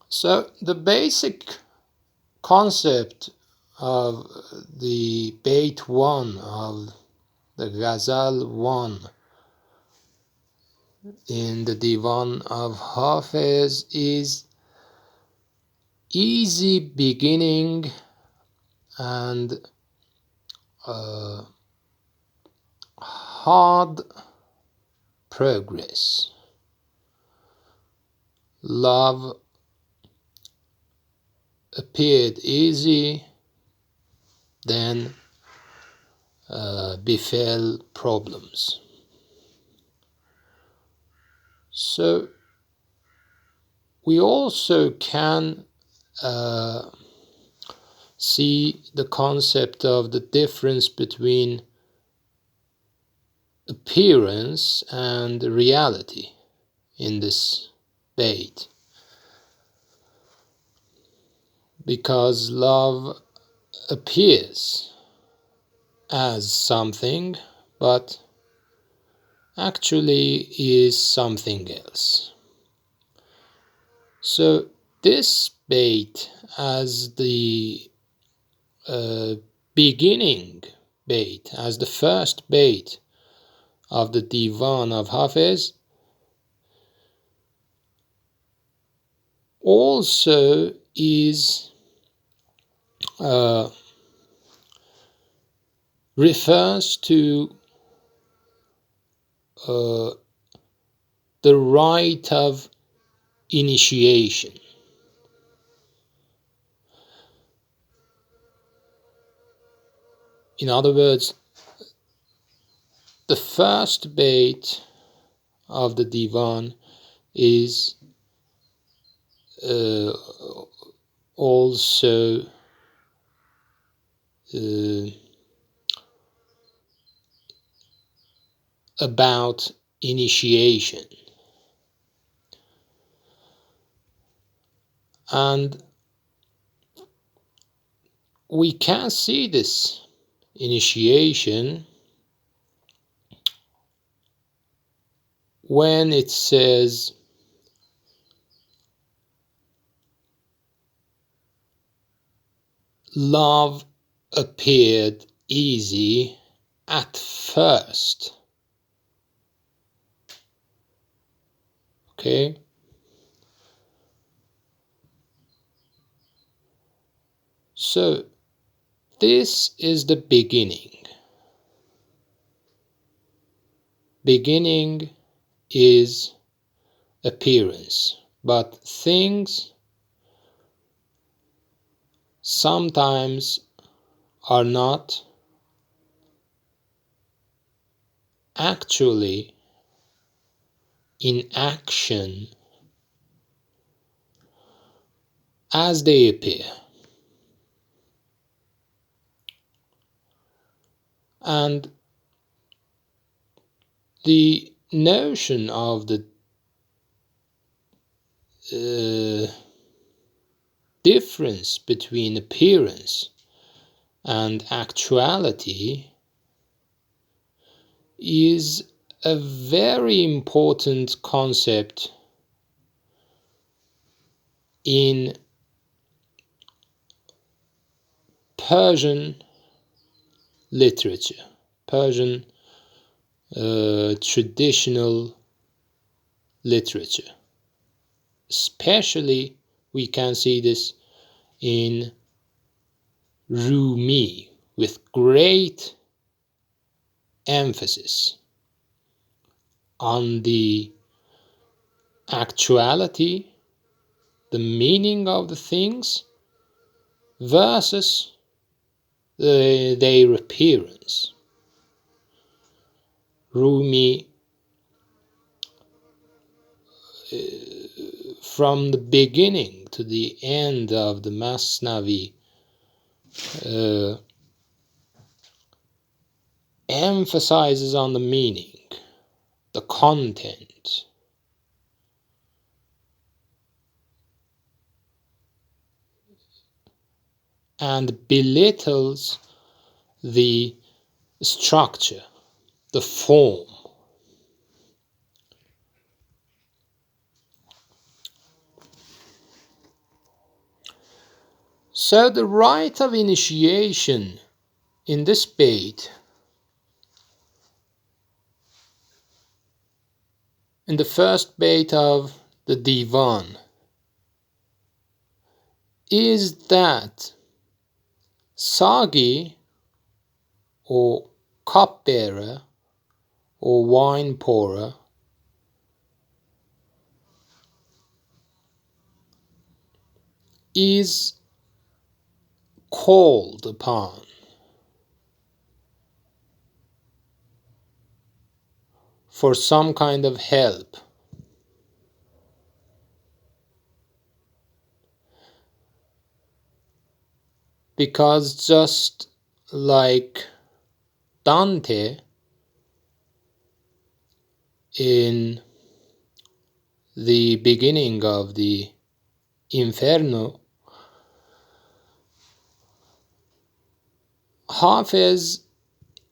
So the basic concept of the beyt 1 of the Ghazal 1 in the Divan of Hafez is easy beginning and hard progress. Love appeared easy, then befell problems. So we also can see the concept of the difference between appearance and reality in this beyt, because love appears as something but actually is something else. So this beyt as the beginning beyt, as the first beyt of the Divan of Hafez, also is refers to the rite of initiation. In other words, the first beyt of the Divan is also about initiation, and we can see this initiation when it says love appeared easy at first. Okay? So this is the beginning. Beginning is appearance, but things sometimes are not actually in action as they appear. And the notion of the difference between appearance and actuality is a very important concept in Persian literature, Persian traditional literature. Especially we can see this in Rumi with great emphasis on the actuality, the meaning of the things versus their appearance. Rumi, from the beginning to the end of the Masnavi, emphasizes on the meaning, the content, and belittles the structure, the form. So the rite of initiation in this beyt, in the first beyt of the Divan, is that Sagi, or cupbearer or wine pourer, is called upon for some kind of help, because just like Dante in the beginning of the Inferno, Hafez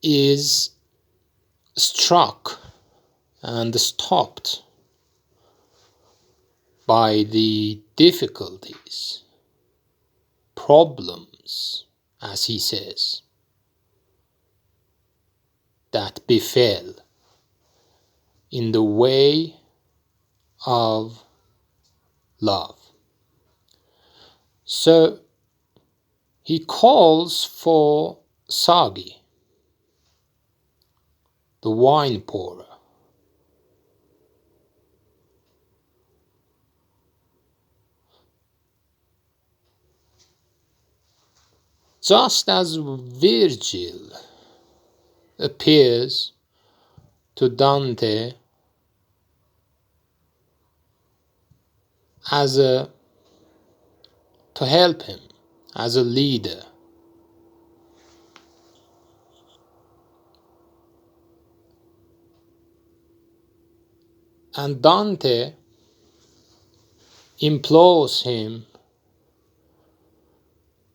is struck and stopped by the difficulties, problems, as he says, that befell in the way of love. So he calls for Sagi, the wine pourer, just as Virgil appears to Dante to help him as a leader. And Dante implores him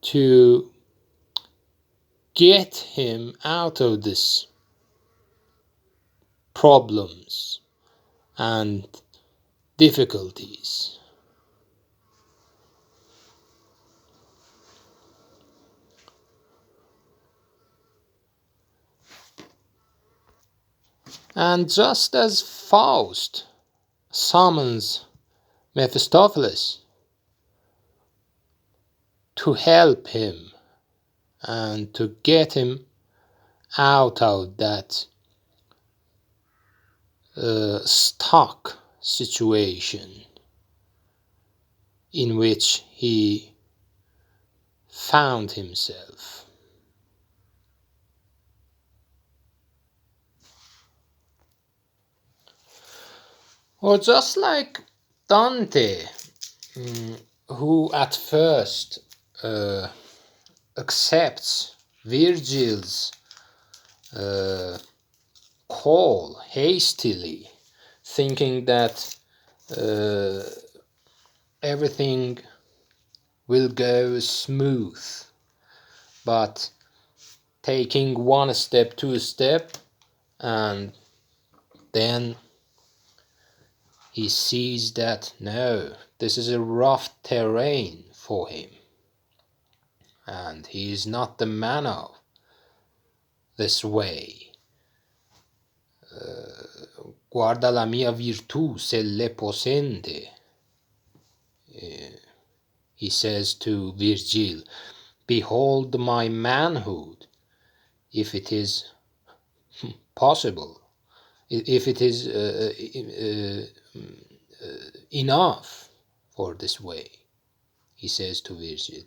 to get him out of these problems and difficulties. And just as Faust summons Mephistopheles to help him and to get him out of that stuck situation in which he found himself. Or just like Dante, who at first accepts Virgil's call hastily, thinking that everything will go smooth, but taking one step, two step, and then he sees that no, this is a rough terrain for him, and he is not the man of this way. Guarda la mia virtù se l'è possente, he says to Virgil, behold my manhood, if it is possible, if it is enough for this way, he says to Virgil.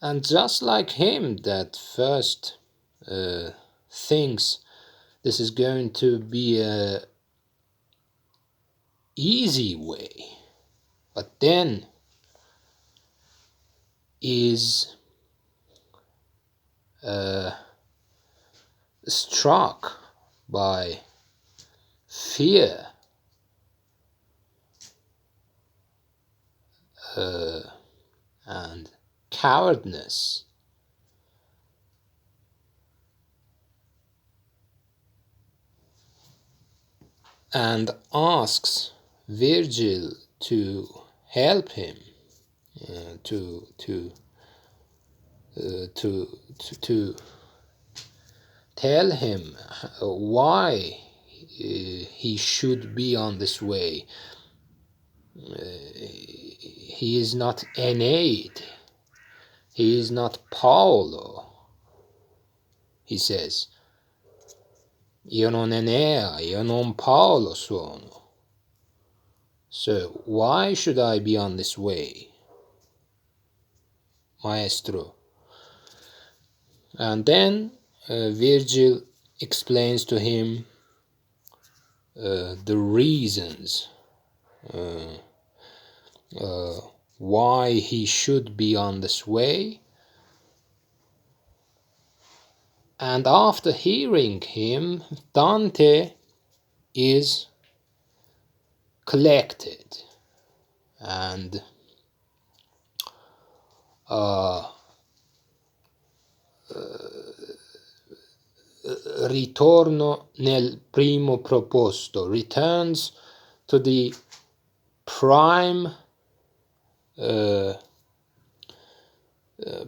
And just like him that first thinks this is going to be a easy way, but then is struck by fear and cowardness, and asks Virgil to help him, to tell him why he should be on this way. He is not Aeneid. He is not Paolo. He says, io non Enea, io non Paolo sono. So why should I be on this way, maestro? And then Virgil explains to him the reasons why he should be on this way. And after hearing him, Dante is collected and ritorno nel primo proposto, returns to the prime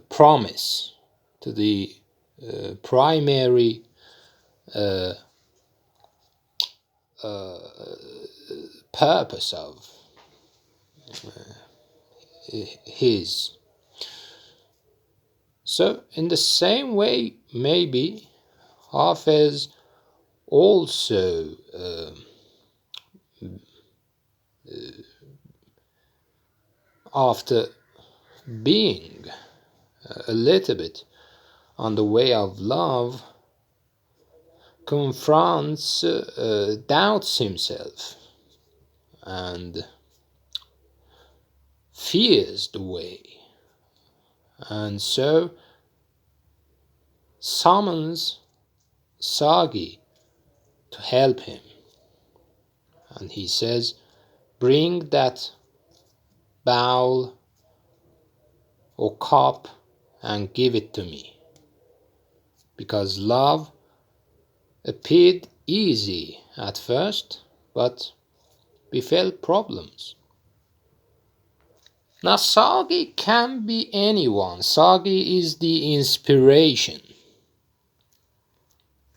promise, to the primary purpose of his. So in the same way, maybe Hafez also after being a little bit on the way of love, confronts, doubts himself and fears the way, and so summons Sagi to help him. And he says, bring that bowl or cup and give it to me, because love appeared easy at first, but befell problems. Now Sagi can be anyone. Sagi is the inspiration.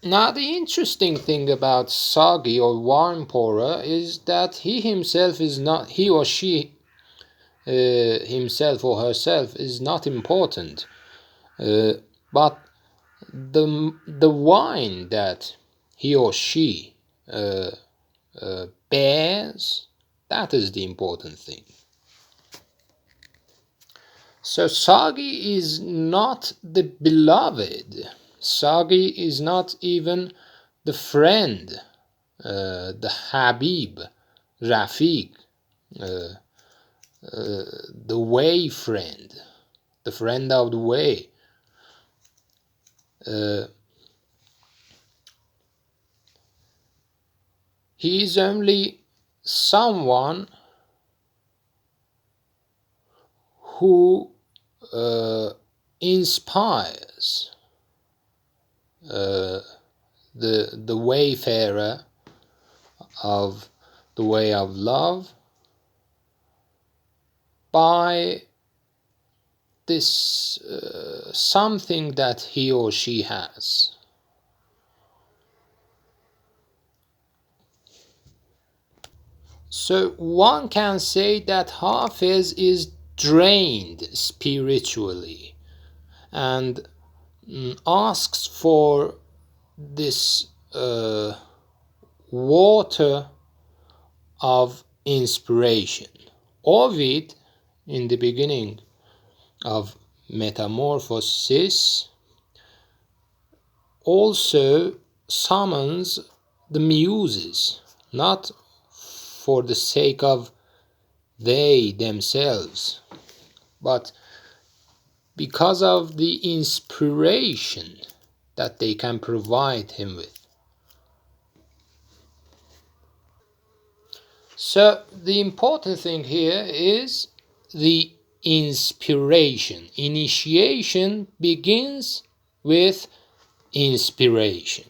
Now the interesting thing about Sagi or wine pourer is that he himself is not, he or she himself or herself is not important, but the wine that he or she bears, that is the important thing. So Sagi is not the beloved. Sagi is not even the friend, the Habib, Rafiq, the way friend, the friend of the way. He is only someone who inspires the wayfarer of the way of love by this something that he or she has. So one can say that Hafez is drained spiritually and asks for this water of inspiration. Ovid, in the beginning of Metamorphosis, also summons the muses, not for the sake of they themselves, but because of the inspiration that they can provide him with. So the important thing here is the inspiration. Initiation begins with inspiration.